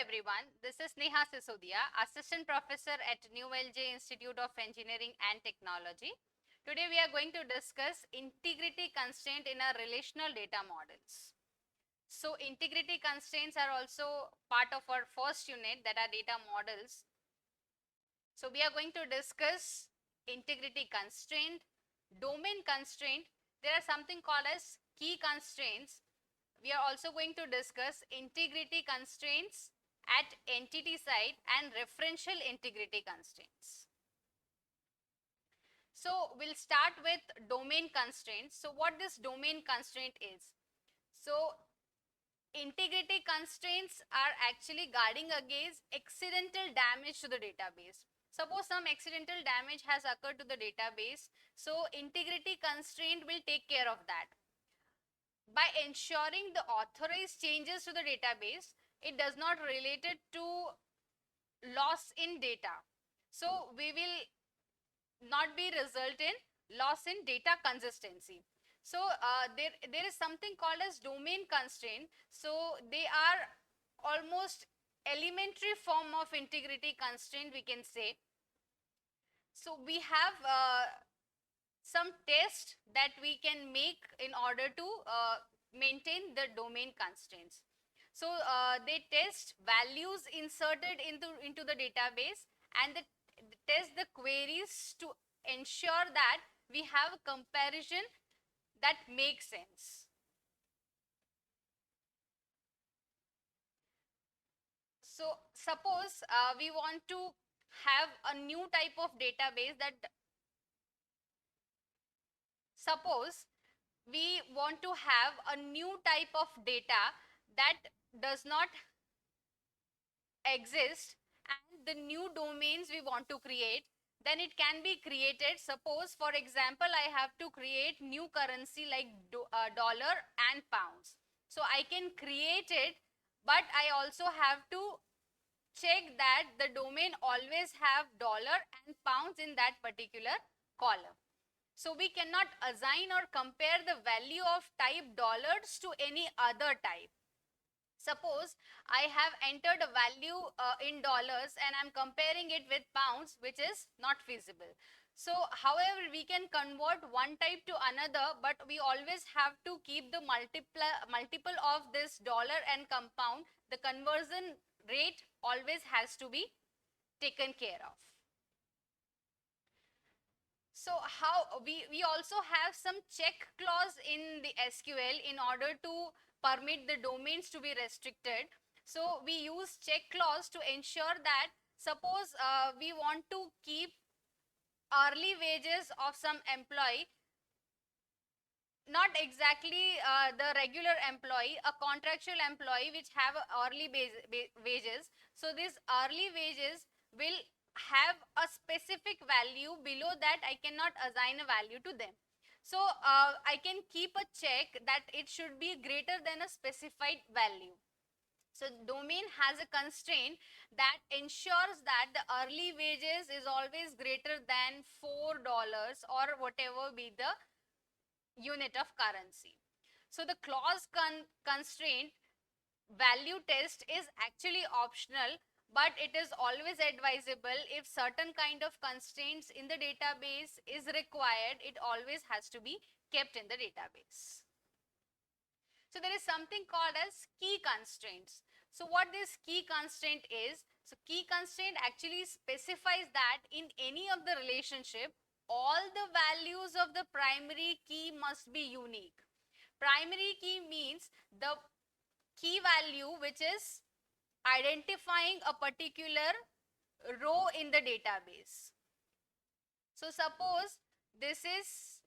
everyone, this is Neha Sisodia, Assistant Professor at New LJ Institute of Engineering and Technology. Today we are going to discuss integrity constraint in our relational data models. So integrity constraints are also part of our first unit, that are data models. So we are going to discuss integrity constraint, domain constraint. There are something called as key constraints. We are also going to discuss integrity constraints at entity side and referential integrity constraints. So we'll start with domain constraints. So what this domain constraint is? So integrity constraints are actually guarding against accidental damage to the database. Suppose some accidental damage has occurred to the database, so integrity constraint will take care of that. By ensuring the authorized changes to the database, it does not relate it to loss in data. So we will not be result in loss in data consistency. So there is something called as domain constraint. So they are almost elementary form of integrity constraint, we can say. So we have some tests that we can make in order to maintain the domain constraints. So they test values inserted into the database, and they test the queries to ensure that we have a comparison that makes sense. So suppose we want to have a new type of database that suppose we want to have a new type of data that does not exist, and the new domains we want to create, then it can be created. Suppose for example I have to create new currency like dollar and pounds. So I can create it, but I also have to check that the domain always have dollar and pounds in that particular column. So we cannot assign or compare the value of type dollars to any other type. Suppose I have entered a value in dollars and I'm comparing it with pounds, which is not feasible. So however, we can convert one type to another, but we always have to keep the multiple of this dollar and compound. The conversion rate always has to be taken care of. So how we also have some check clause in the SQL in order to permit the domains to be restricted. So we use check clause to ensure that suppose we want to keep early wages of some employee, not exactly the regular employee, a contractual employee which have early wages. So these early wages will have a specific value. Below that I cannot assign a value to them. So I can keep a check that it should be greater than a specified value. So domain has a constraint that ensures that the early wages is always greater than $4 or whatever be the unit of currency. So the clause constraint value test is actually optional, but it is always advisable. If certain kind of constraints in the database is required, it always has to be kept in the database. So there is something called as key constraints. So what this key constraint is? So key constraint actually specifies that in any of the relationship, all the values of the primary key must be unique. Primary key means the key value which is identifying a particular row in the database. So suppose this is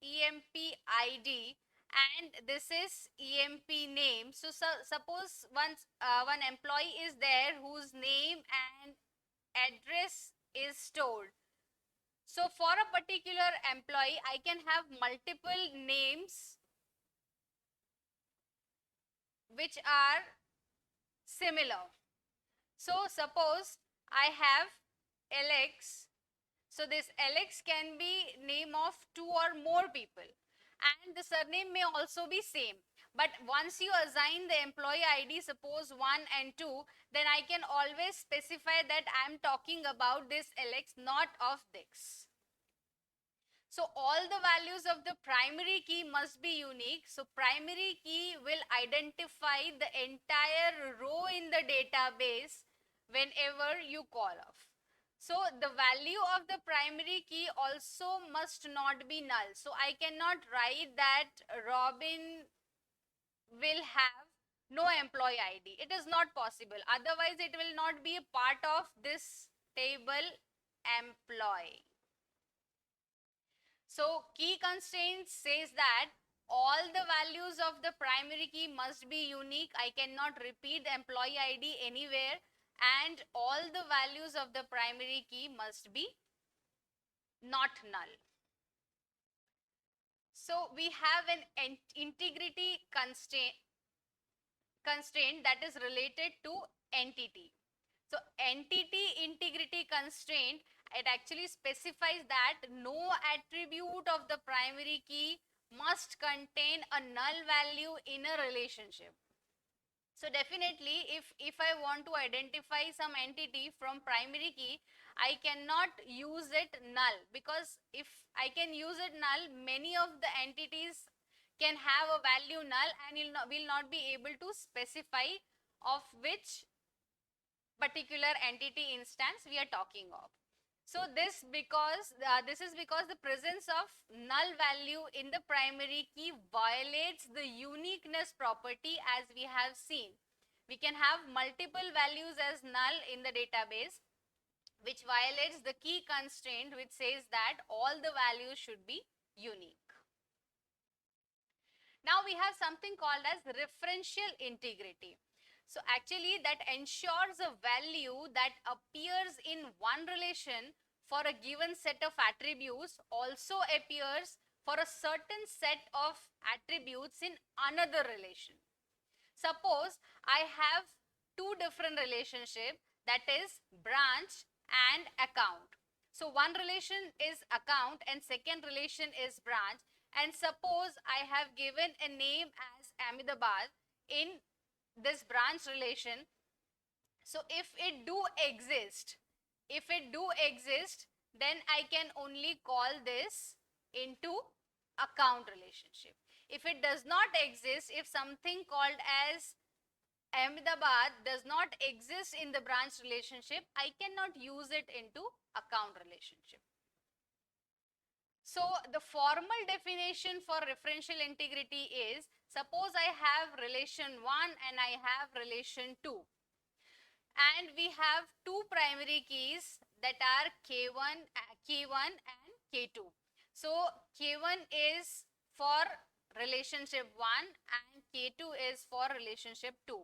EMP ID and this is EMP name. So suppose one employee is there whose name and address is stored. So for a particular employee, I can have multiple names which are similar. So suppose I have Alex. So this Alex can be name of two or more people, and the surname may also be same. But once you assign the employee ID, suppose 1 and 2, then I can always specify that I am talking about this Alex, not of this. So all the values of the primary key must be unique. So primary key will identify the entire row in the database whenever you call off. So the value of the primary key also must not be null. So I cannot write that Robin will have no employee ID. It is not possible. Otherwise, it will not be a part of this table employee. So key constraint says that all the values of the primary key must be unique. I cannot repeat the employee ID anywhere, and all the values of the primary key must be not null. So we have an integrity constraint that is related to entity. So entity integrity constraint, it actually specifies that no attribute of the primary key must contain a null value in a relationship. So definitely if I want to identify some entity from primary key, I cannot use it null, because if I can use it null, many of the entities can have a value null and will not be able to specify of which particular entity instance we are talking of. So this is because the presence of null value in the primary key violates the uniqueness property, as we have seen. We can have multiple values as null in the database, which violates the key constraint, which says that all the values should be unique. Now we have something called as referential integrity. So actually that ensures a value that appears in one relation for a given set of attributes also appears for a certain set of attributes in another relation. Suppose I have two different relationships, that is branch and account. So one relation is account and second relation is branch, and suppose I have given a name as Ahmedabad in this branch relation. So if it do exist, then I can only call this into account relationship. If it does not exist, if something called as Ahmedabad does not exist in the branch relationship, I cannot use it into account relationship. So the formal definition for referential integrity is, suppose I have relation 1 and I have relation 2, and we have two primary keys that are K1 and K2. So K1 is for relationship 1 and K2 is for relationship 2,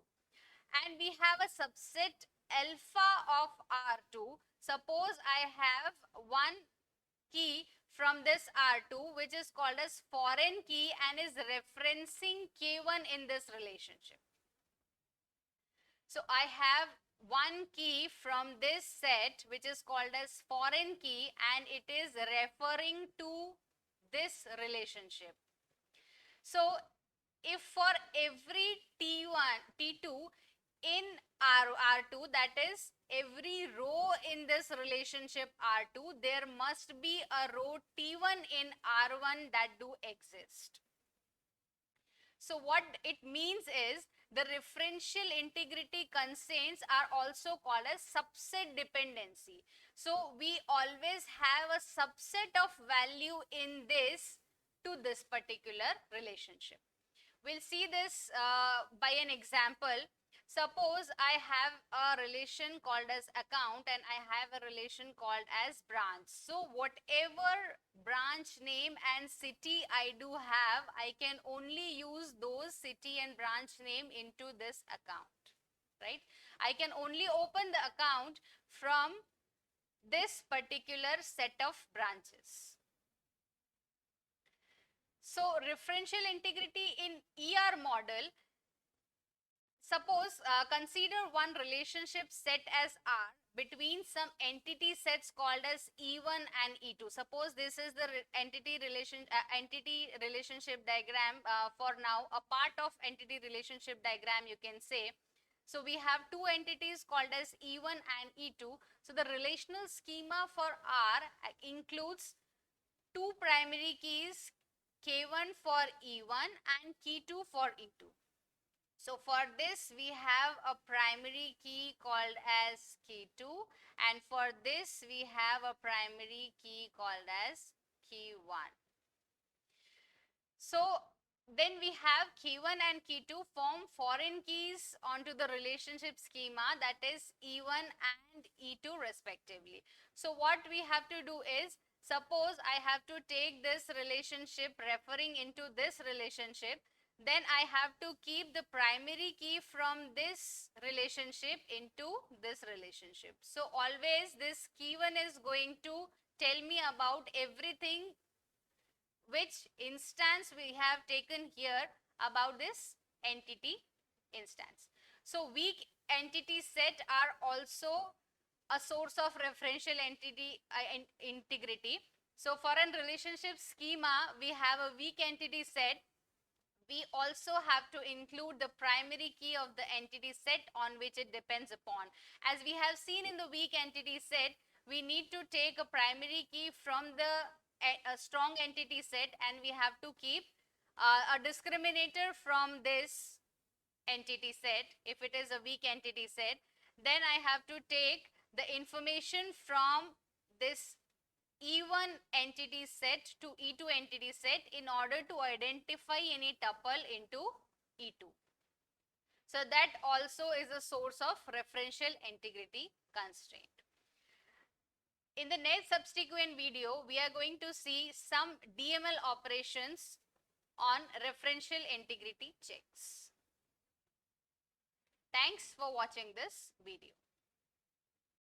and we have a subset alpha of R2. Suppose I have one key from this R2 which is called as foreign key and is referencing K1 in this relationship. So I have one key from this set which is called as foreign key and it is referring to this relationship. So if for every T1, T2 in R2, that is every row in this relationship R2, there must be a row T1 in R1 that do exist. So what it means is the referential integrity constraints are also called as subset dependency. So we always have a subset of value in this to this particular relationship. We'll see this by an example. Suppose I have a relation called as account and I have a relation called as branch. So whatever branch name and city I do have, I can only use those city and branch name into this account, right? I can only open the account from this particular set of branches. So referential integrity in ER model, suppose consider one relationship set as R between some entity sets called as E1 and E2. Suppose this is the entity relationship diagram for now, a part of entity relationship diagram you can say. So we have two entities called as E1 and E2. So the relational schema for R includes two primary keys, K1 for E1 and K2 for E2. So for this we have a primary key called as K2, and for this we have a primary key called as K1. So then we have K1 and K2 form foreign keys onto the relationship schema, that is E1 and E2 respectively. So what we have to do is, suppose I have to take this relationship referring into this relationship, then I have to keep the primary key from this relationship into this relationship. So always this K1 is going to tell me about everything which instance we have taken here about this entity instance. So weak entity set are also a source of referential entity integrity. So for a relationship schema, we have a weak entity set. We also have to include the primary key of the entity set on which it depends upon. As we have seen in the weak entity set, we need to take a primary key from the a strong entity set, and we have to keep a discriminator from this entity set if it is a weak entity set. Then I have to take the information from this E1 entity set to E2 entity set in order to identify any tuple into E2. So that also is a source of referential integrity constraint. In the next subsequent video, we are going to see some DML operations on referential integrity checks. Thanks for watching this video.